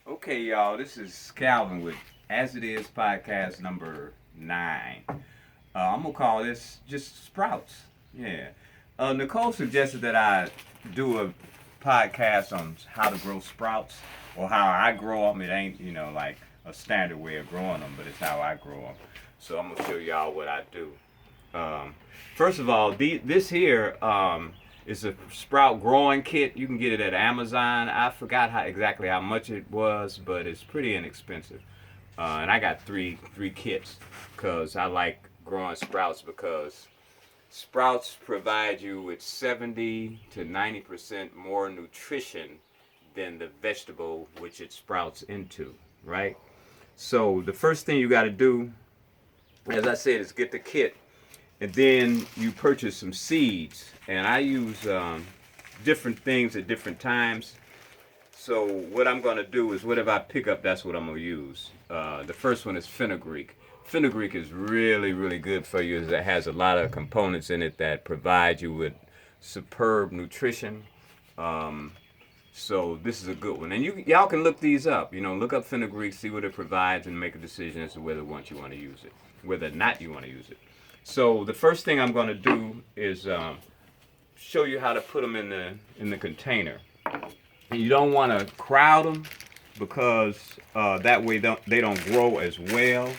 Okay, y'all, this is Calvin with As It Is podcast number 9. I'm going to call this just Sprouts. Yeah. Nicole suggested that I do a podcast on how to grow sprouts or how I grow them. It ain't, like a standard way of growing them, but it's how I grow them. So I'm going to show y'all what I do. Um, First of all, this here is a sprout growing kit. You can get it at Amazon. I forgot exactly how much it was, but it's pretty inexpensive. And I got three kits because I like growing sprouts because sprouts provide you with 70 to 90% more nutrition than the vegetable which it sprouts into, right? So the first thing you got to do, as I said, is get the kit, and then you purchase some seeds. And I use different things at different times. So what I'm going to do is whatever I pick up, that's what I'm going to use. The first one is fenugreek. Fenugreek is really, really good for you. It has a lot of components in it that provide you with superb nutrition. Um, so this is a good one. And y'all can look these up. Look up fenugreek, see what it provides, and make a decision as to whether once you want to use it, whether or not you want to use it. So the first thing I'm going to do is show you how to put them in the container. And you don't want to crowd them because that way they don't grow as well.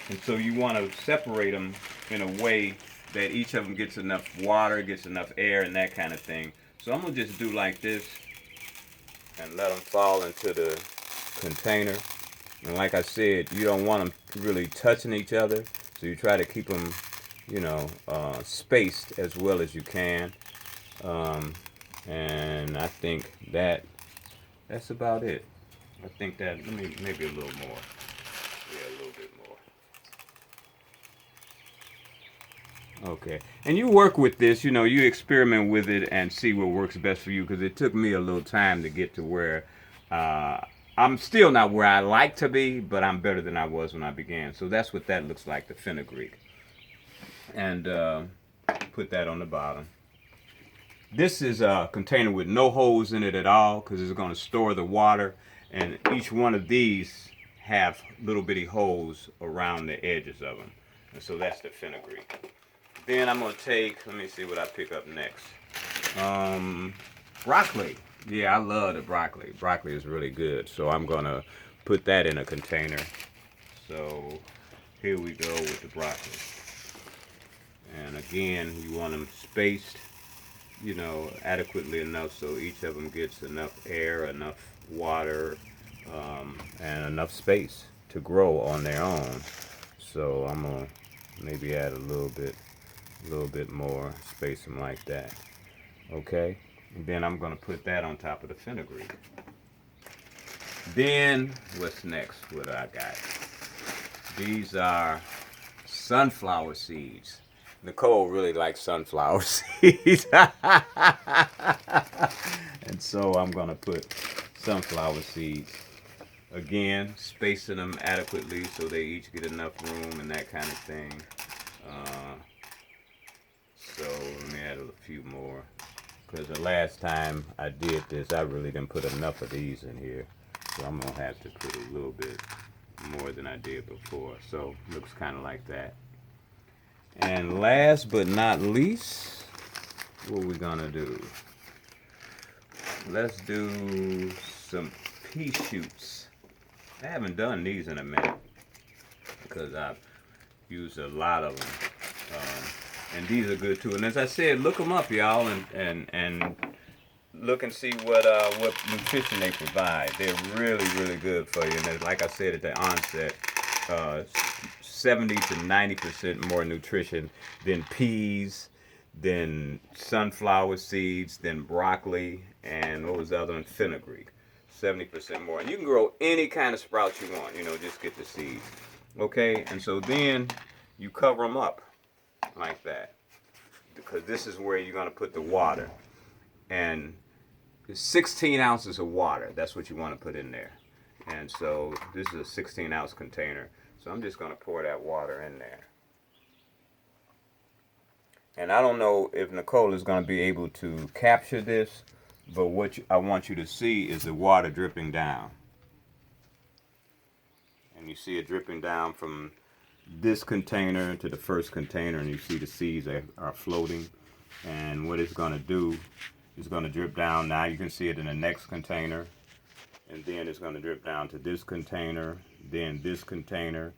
And so you want to separate them in a way that each of them gets enough water, gets enough air, and that kind of thing. So I'm going to just do like this and let them fall into the container. And like I said, you don't want them really touching each other. So you try to keep them, spaced as well as you can. And I think that's about it. I think that, maybe a little more. Yeah, a little bit more. Okay. And you work with this, you experiment with it and see what works best for you, because it took me a little time to get to where I'm still not where I like to be, but I'm better than I was when I began. So that's what that looks like, the fenugreek. And put that on the bottom. This is a container with no holes in it at all because it's going to store the water, and each one of these have little bitty holes around the edges of them. And so that's the fenugreek. Then I'm going to let me see what I pick up next. Broccoli. Yeah, I love the broccoli. Broccoli is really good. So I'm going to put that in a container. So here we go with the broccoli. And again, you want them spaced, adequately enough so each of them gets enough air, enough water, and enough space to grow on their own. So I'm gonna maybe add a little bit more, space them like that. Okay, and then I'm gonna put that on top of the fenugreek. Then what's next? What I got? These are sunflower seeds. Nicole really likes sunflower seeds. And so I'm going to put sunflower seeds. Again, spacing them adequately so they each get enough room and that kind of thing. So let me add a few more. Because the last time I did this, I really didn't put enough of these in here. So I'm going to have to put a little bit more than I did before. So looks kind of like that. And last but not least, what we gonna do? Let's do some pea shoots. I haven't done these in a minute because I've used a lot of them, and these are good too. And as I said, look them up, y'all, and look and see what nutrition they provide. They're really, really good for you. And like I said at the onset, 70 to 90% more nutrition than peas, than sunflower seeds, than broccoli, and what was the other one? Fenugreek. 70% more. And you can grow any kind of sprouts you want, just get the seeds. Okay, and so then you cover them up like that, because this is where you're going to put the water. And it's 16 ounces of water. That's what you want to put in there. And so this is a 16-ounce container. So I'm just going to pour that water in there. And I don't know if Nicole is going to be able to capture this, but what I want you to see is the water dripping down. And you see it dripping down from this container to the first container, and you see the seeds are floating. And what it's going to do is going to drip down. Now you can see it in the next container, and then it's going to drip down to this container, then this container,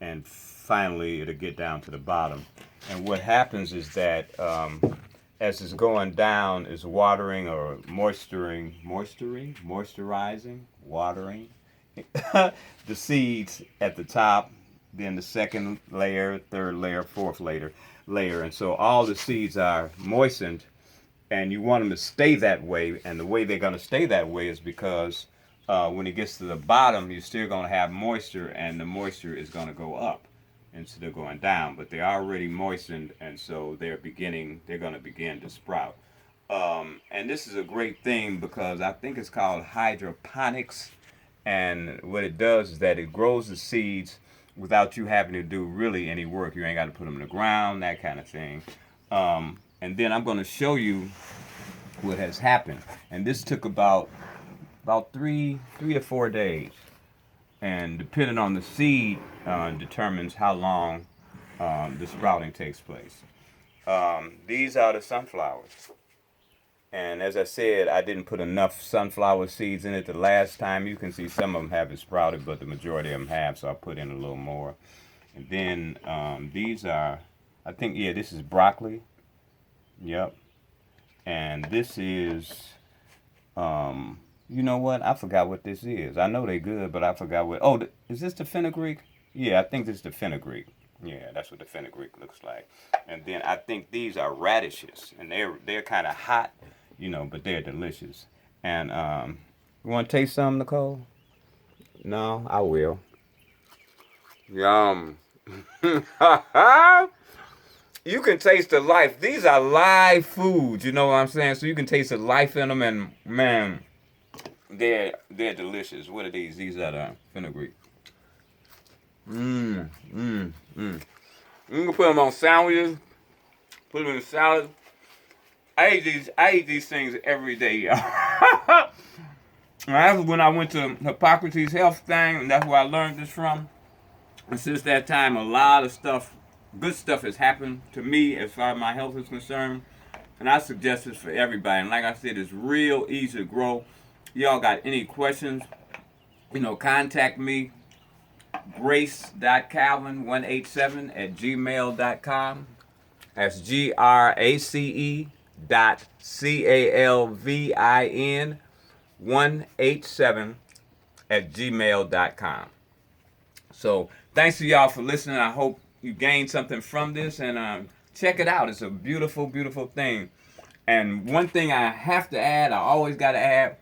and finally it'll get down to the bottom. And what happens is that as it's going down, it's watering or moisturizing, watering the seeds at the top, then the second layer, third layer, fourth layer. And so all the seeds are moistened, and you want them to stay that way. And the way they're going to stay that way is because when it gets to the bottom, you're still going to have moisture, and the moisture is going to go up instead of going down. But they're already moistened, and so they're going to begin to sprout. And this is a great thing because I think it's called hydroponics. And what it does is that it grows the seeds without you having to do really any work. You ain't got to put them in the ground, that kind of thing. And then I'm going to show you what has happened. And this took about 3 to 4 days. And depending on the seed determines how long the sprouting takes place. These are the sunflowers. And as I said, I didn't put enough sunflower seeds in it the last time. You can see some of them haven't sprouted, but the majority of them have, so I put in a little more. And then these are, I think, yeah, this is broccoli. Yep. And this is, you know what? I forgot what this is. I know they're good, but I forgot what, oh, is this the fenugreek? Yeah, I think this is the fenugreak. Yeah, that's what the fenugreek looks like. And then I think these are radishes, and they're kind of hot, you know, but they're delicious. And you want to taste some, Nicole? No, I will. Yum. You can taste the life. These are live foods, you know what I'm saying? So you can taste the life in them, and man, they're delicious. What are these? These are the fenugreek. You can put them on sandwiches, put them in salad. I eat these things every day, y'all. That's when I went to Hippocrates Health thing, and that's where I learned this from. And since that time, a lot of stuff, good stuff has happened to me as far as my health is concerned. And I suggest this for everybody. And like I said, it's real easy to grow. Y'all got any questions, you know, contact me. grace.calvin187@gmail.com. That's grace.calvin187@gmail.com. So thanks to y'all for listening. I hope you gained something from this, and check it out. It's a beautiful, beautiful thing. And one thing I have to add, I always got to add,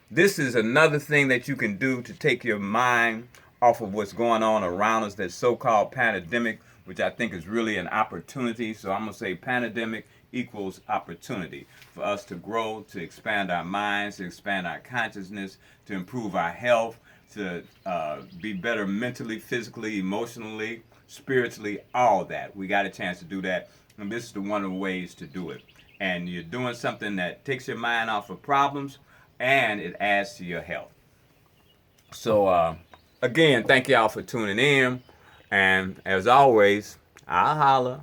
this is another thing that you can do to take your mind off of what's going on around us, that so-called pandemic, which I think is really an opportunity. So I'm going to say pandemic equals opportunity for us to grow, to expand our minds, to expand our consciousness, to improve our health, to be better mentally, physically, emotionally, spiritually, all that. We got a chance to do that, and this is one of the ways to do it. And you're doing something that takes your mind off of problems, and it adds to your health. So, again, thank y'all for tuning in. And as always, I'll holler.